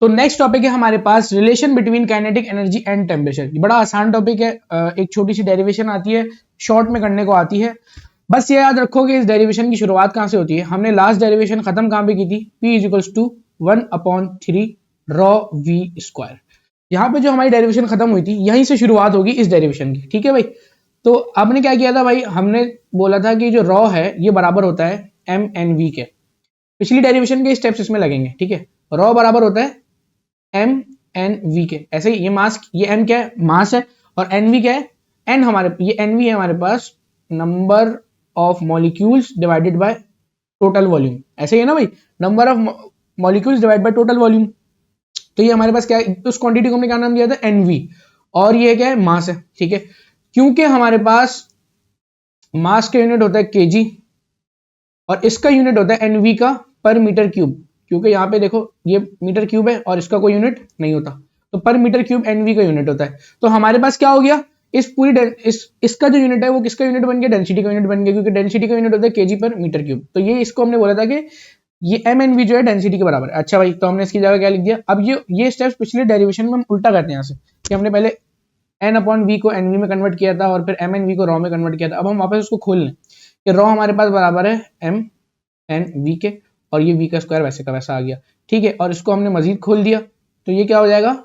तो next topic है हमारे पास relation between kinetic energy and temperature. बड़ा आसान टॉपिक है, एक छोटी सी डेरिवेशन आती है, शॉर्ट में करने को आती है। बस ये याद रखो कि इस डेरिवेशन की शुरुआत कहाँ से होती है। हमने लास्ट डेरिवेशन खत्म कहाँ पे की थी, P = 1/3 ρ v स्क्वायर। यहाँ पे जो हमारी डेरिवेशन खत्म हुई थी यहीं से शुरुआत होगी इस डेरिवेशन की, ठीक है भाई। तो आपने क्या किया था भाई, हमने बोला था कि जो रॉ है ये बराबर होता है mnv के। पिछली डेरिवेशन के स्टेप्स इसमें लगेंगे, ठीक है। रॉ बराबर होता है mnv के, ऐसे ही ये मास, ये m क्या है, मास है, और nv क्या है, n हमारे, ये nv है हमारे पास number of molecules divided by total volume. ऐसे ही है ना भाई, number of molecules divide by total volume. तो ये हमारे पास क्या है, उस क्वांटिटी को हमने क्या नाम दिया था, nv, और ये क्या है, मास है, ठीक है। क्योंकि हमारे पास मास का यूनिट होता है kg और इसका यूनिट होता है nv का पर मीटर क्यूब, क्योंकि यहाँ पे देखो ये मीटर क्यूब है और इसका कोई यूनिट नहीं होता, तो पर मीटर क्यूब nv का यूनिट होता है। तो हमारे पास क्या हो गया, इस पूरी इसका जो यूनिट है वो किसका यूनिट बन गया, डेंसिटी का यूनिट बन गया, क्योंकि डेंसिटी का यूनिट होता है kg पर मीटर क्यूब। तो ये इसको हमने बोला था कि ये mnv जो है डेंसिटी के बराबर है। अच्छा भाई, तो हमने इसकी जगह क्या लिख दिया। अब ये स्टेप्स पिछले डेरिवेशन में हम उल्टा करते हैं यहाँ से, कि हमने पहले n/v को nv में कन्वर्ट किया था और फिर mnv को रॉ में कन्वर्ट किया था। अब हम वापस उसको खोल लें कि रॉ हमारे पास बराबर है mnv के, और ये v का स्क्वायर वैसे का वैसा आ गया, ठीक है। और इसको हमने मजीद खोल दिया तो ये क्या हो जाएगा,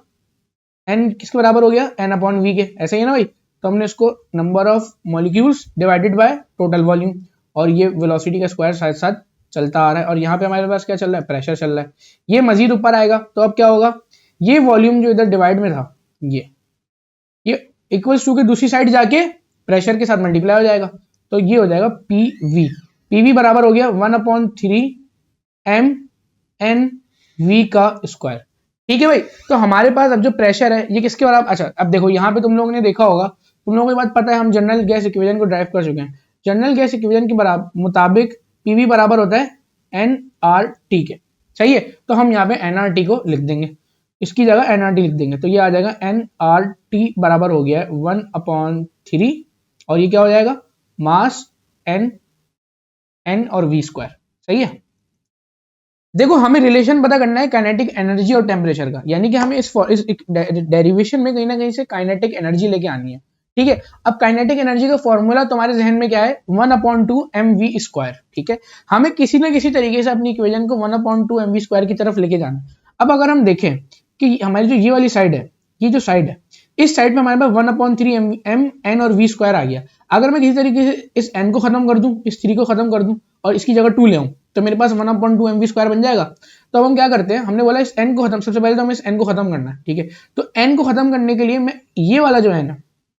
n किसके बराबर हो गया, n/v के, ऐसे ही है ना भाई। तो हमने इसको number of molecules divided by total volume, और ये वेलोसिटी का स्क्वायर साथ साथ चलता आ रहा है, और यहाँ पे हमारे पास क्या चल रहा है, प्रेशर चल रहा है। ये मजीद ऊपर आएगा तो अब क्या होगा, ये वॉल्यूम जो इधर डिवाइड में था ये इक्वल्स टू के दूसरी साइड जाके प्रेशर के साथ मल्टीप्लाई हो जाएगा, तो ये हो जाएगा पीवी बराबर हो गया 1/3 mnv का स्क्वायर, ठीक है भाई। तो हमारे पास अब जो प्रेशर है ये किसके बराबर, अच्छा अब देखो यहाँ पे तुम लोगों ने देखा होगा, तुम लोगों को बात पता है, हम जनरल गैस इक्वेशन को ड्राइव कर चुके हैं। जनरल गैस इक्वेशन के मुताबिक पीवी बराबर होता है nRT के, सही है। तो हम यहाँ पे nRT को लिख देंगे, इसकी जगह nRT लिख देंगे, तो ये आ जाएगा nRT बराबर हो गया है 1/3, और ये क्या हो जाएगा, मास n और v स्क्वायर, सही है। देखो हमें रिलेशन पता करना है काइनेटिक एनर्जी और टेम्परेचर का, यानी कि हमें इस डेरिवेशन में कहीं ना कहीं से काइनेटिक एनर्जी लेके आनी है, ठीक है। अब काइनेटिक एनर्जी का फॉर्मूला तुम्हारे जहन में क्या है, 1/2 mv स्क्वायर, ठीक है। हमें किसी ना किसी तरीके से अपनी इक्वेशन को 1/2 mv स्क्वायर की तरफ लेके जाना। अब अगर हम देखें कि हमारी जो ये वाली साइड है, ये जो साइड है, इस साइड में हमारे पास 1/3 m n और v स्क्वायर आ गया। अगर मैं किसी तरीके से इस n को खत्म कर दूं, इस 3 को खत्म कर दूं और इसकी जगह 2 ले आऊं, तो मेरे पास 1/2 mv स्क्वायर बन जाएगा। तो अब हम क्या करते हैं, हमने बोला इस n को खत्म, सबसे पहले तो हमें इस n को खत्म करना है, ठीक है। तो n को खत्म करने के लिए मैं ये वाला जो है ना,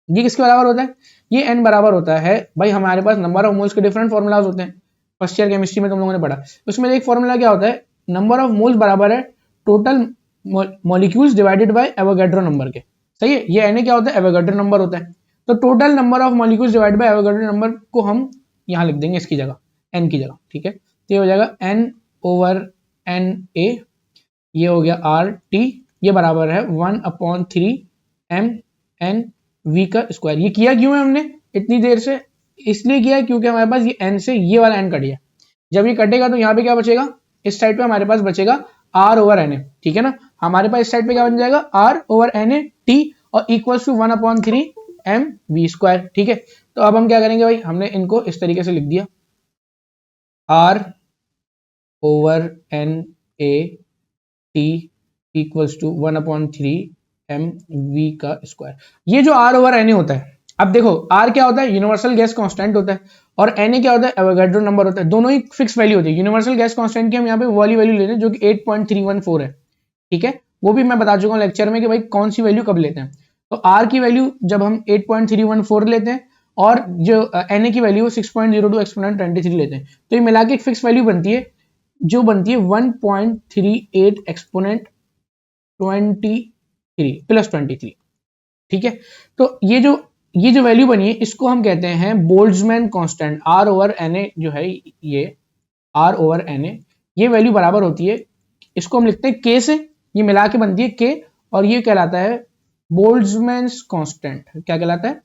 ये किसके बराबर होता है, ये n बराबर होता है भाई, हमारे पास नंबर ऑफ मोल्स के डिफरेंट फॉर्मूलाज होते हैं, फर्स्ट ईयर केमिस्ट्री में तुम लोगों ने पढ़ा। उसमें एक फॉर्मूला क्या होता है, नंबर ऑफ मोल्स बराबर है total molecules divided bye Avogadro number के, सही है। ये Na क्या होता है, एवोगैड्रो नंबर होता है। तो total number of molecules divided bye Avogadro number को हम यहाँ लिख देंगे इसकी जगह, n की जगह, ठीक है। तो ये हो जाएगा n/Na, ये हो गया RT, ये बराबर है 1/3 mnv का स्क्वायर। ये किया क्यों है हमने इतनी देर से, इसलिए किया है क्योंकि हमारे पास ये n से ये वाला n कट गया। जब ये कटेगा तो यहाँ पे क्या बचेगा, इस साइड पे हमारे पास बचेगा R/Na, ठीक है ना। हमारे पास इस साइड पे क्या बन जाएगा, R/Na t, और इक्वल्स टू 1/3 mv स्क्वायर, ठीक है। तो अब हम क्या करेंगे भाई, हमने इनको इस तरीके से लिख दिया, R/Na t equals to 1/3 mv का स्क्वायर। ये जो R/Na होता है, अब देखो R क्या होता है, यूनिवर्सल गैस कांस्टेंट होता है, और Na क्या होता है, एवोगैड्रो नंबर होता है। दोनों ही फिक्स वैल्यू होती है। यूनिवर्सल गैस कांस्टेंट की हम यहाँ पे वाली वैल्यू लेते हैं जो कि 8.314 है, ठीक है। वो भी मैं बता चुका हूँ लेक्चर में कि भाई कौन सी वैल्यू कब लेते हैं। तो R की वैल्यू जब हम 8.314 लेते हैं, और जो Na की वैल्यू 6.02 एक्सपोनेंट 23 लेते हैं, तो ये मिला के एक फिक्स वैल्यू बनती है, जो बनती है 1.38 एक्सपोनेंट 23 प्लस 23, ठीक है। तो ये जो वैल्यू बनी है इसको हम कहते हैं बोल्ट्जमैन कांस्टेंट। R/Na जो है, ये R/Na, ये वैल्यू बराबर होती है, इसको हम लिखते हैं K से, ये मिला के बनती है K, और ये कहलाता है बोल्ट्जमैन कांस्टेंट। क्या कहलाता है,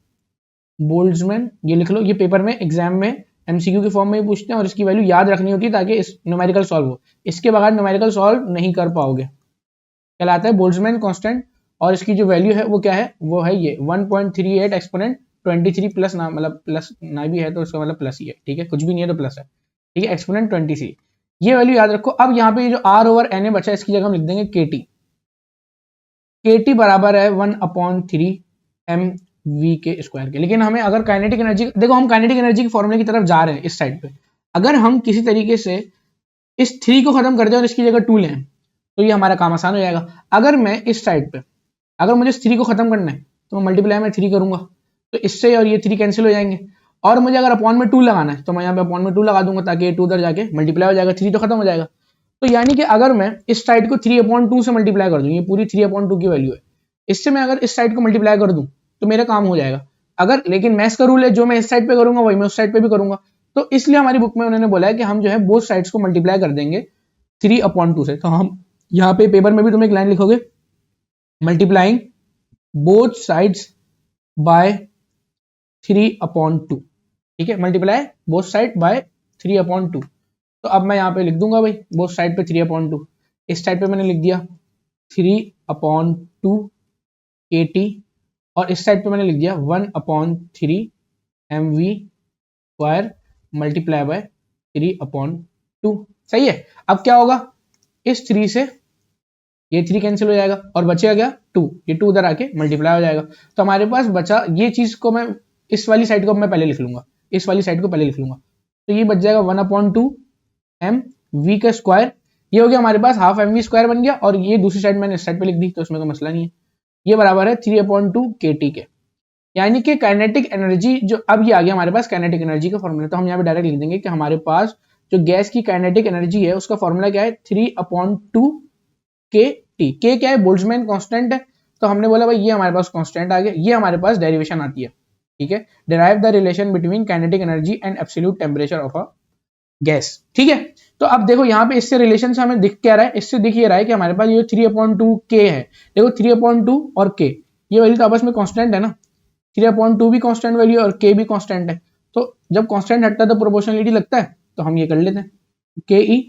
बोल्ट्जमैन, ये लिख लो, ये पेपर में एग्जाम में MCQ के फॉर्म में पूछते हैं, और इसकी वैल्यू याद रखनी होती है ताकि इस न्यूमेरिकल सॉल्व हो, इसके बगैर न्यूमेरिकल सॉल्व नहीं कर पाओगे। कहलाता है बोल्ट्जमैन कांस्टेंट, और इसकी जो वैल्यू है वो क्या है, वो है ये 1.38 एक्सपोनेंट 23 प्लस ना, मतलब प्लस ना भी है तो उसका मतलब प्लस ही है, ठीक है, कुछ भी नहीं है तो प्लस है, ठीक है, एक्सपोनेंट 23, ये वैल्यू याद रखो। अब यहाँ पे जो आर ओवर एन ए बचा है इसकी जगह हम लिख देंगे के टी, के टी बराबर है 1/3 एम वी के स्क्वायर के। लेकिन हमें अगर काइनेटिक एनर्जी, देखो हम काइनेटिक एनर्जी के फॉर्मूले की तरफ जा रहे हैं इस साइड पे, अगर हम किसी तरीके से इस 3 को खत्म कर दें और इसकी जगह 2 लें तो ये हमारा काम आसान हो जाएगा। अगर मैं इस साइड पे, अगर मुझे इस 3 को खत्म करना है तो मैं मल्टीप्लाई में 3 करूंगा, तो इससे और ये 3 कैंसिल हो जाएंगे, और मुझे अगर अपॉन में 2 लगाना है तो मैं यहाँ पे अपॉन में 2 लगा दूंगा ताकि ये 2 उधर जाके मल्टीप्लाई हो जाएगा, 3 तो खत्म हो जाएगा। तो यानी कि अगर मैं इस साइड को 3/2 से मल्टीप्लाई कर दूं, ये पूरी 3/2 की वैल्यू है, इससे मैं अगर इस साइड को मल्टीप्लाई कर दूं तो मेरा काम हो जाएगा। अगर, लेकिन मैथ्स का रूल है, जो मैं इस साइड पे करूंगा वही मैं उस साइड पे भी करूंगा, तो इसलिए हमारी बुक में उन्होंने बोला है कि हम जो है बोथ साइड्स को मल्टीप्लाई कर देंगे 3/2 से। तो हम यहाँ पे पेपर में भी तुम एक लाइन लिखोगे, मल्टीप्लाइंग बोथ साइड्स बाय 3/2, ठीक है, मल्टीप्लाई बोथ साइड बाय 3/2। तो अब मैं यहाँ पे लिख दूंगा भाई बोथ साइड पे 3/2, इस साइड पे मैंने लिख दिया 3/2 KT, और इस साइड पे मैंने लिख दिया 1/3 mv स्क्वायर मल्टीप्लाई बाय 3/2। सही है। अब क्या होगा, इस 3 से ये 3 कैंसिल हो जाएगा और बचेगा क्या 2, ये 2 उधर आके मल्टीप्लाई हो जाएगा। तो हमारे पास बचा ये चीज को, मैं इस वाली साइड को मैं पहले लिख लूंगा, इस वाली साइड को पहले लिख लूंगा, तो ये बच जाएगा 1/2 एम वी का स्क्वायर, ये हो गया हमारे पास हाफ एम वी स्क्वायर बन गया, और ये दूसरी साइड मैंने इस साइड पे लिख दी तो उसमें कोई मसला नहीं है, ये बराबर है 3/2 KT के। यानी कि काइनेटिक एनर्जी जो, अब ये आ गया हमारे पास काइनेटिक एनर्जी का फॉर्मूला, तो हम यहाँ पे डायरेक्ट लिख देंगे कि हमारे पास जो गैस की काइनेटिक एनर्जी है उसका फॉर्मूला क्या है 3/2 KT। के क्या है, बोल्ट्जमैन कांस्टेंट है, तो हमने बोला भाई ये हमारे पास कांस्टेंट आ गया, ये हमारे पास डेरिवेशन आती है, ठीक है, derive the relation between kinetic energy and absolute temperature of a gas, ठीक है। तो अब देखो यहाँ पे इससे रिलेशन से हमें दिख क्या रहा है, इससे दिख ये रहा है कि हमारे पास ये 3/2 K है, देखो 3/2 और K ये वैल्यू तो आपस में कांस्टेंट है ना, 3/2 भी कांस्टेंट वैल्यू और K भी कांस्टेंट है, तो जब कांस्टेंट हटता है तो प्रोपोर्शनलिटी लगता है, तो हम ये कर लेते हैं KE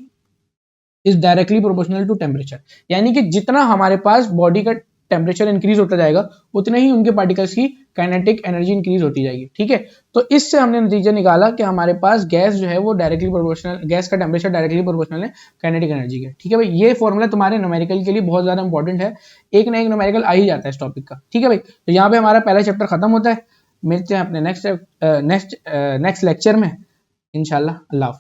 is directly proportional to temperature, यानी कि जितना हमारे पास बॉडी का टेम्परेचर इंक्रीज होता जाएगा उतने ही उनके पार्टिकल्स की काइनेटिक एनर्जी इंक्रीज होती जाएगी, ठीक है। तो इससे हमने नतीजा निकाला कि हमारे पास गैस जो है वो डायरेक्टली प्रोपोर्शनल, गैस का टेम्परेचर डायरेक्टली प्रोपोर्शनल है काइनेटिक एनर्जी के, ठीक है भाई। ये फॉर्मूला तुम्हारे न्यूमेरिकल के लिए बहुत ज्यादा इंपॉर्टेंट है, एक ना एक न्यूमेरिकल आ ही जाता है इस टॉपिक का, ठीक है भाई। तो यहाँ पे हमारा पहला चैप्टर खत्म होता है, मिलते हैं अपने नेक्स्ट लेक्चर में इंशाल्लाह। अल्लाह।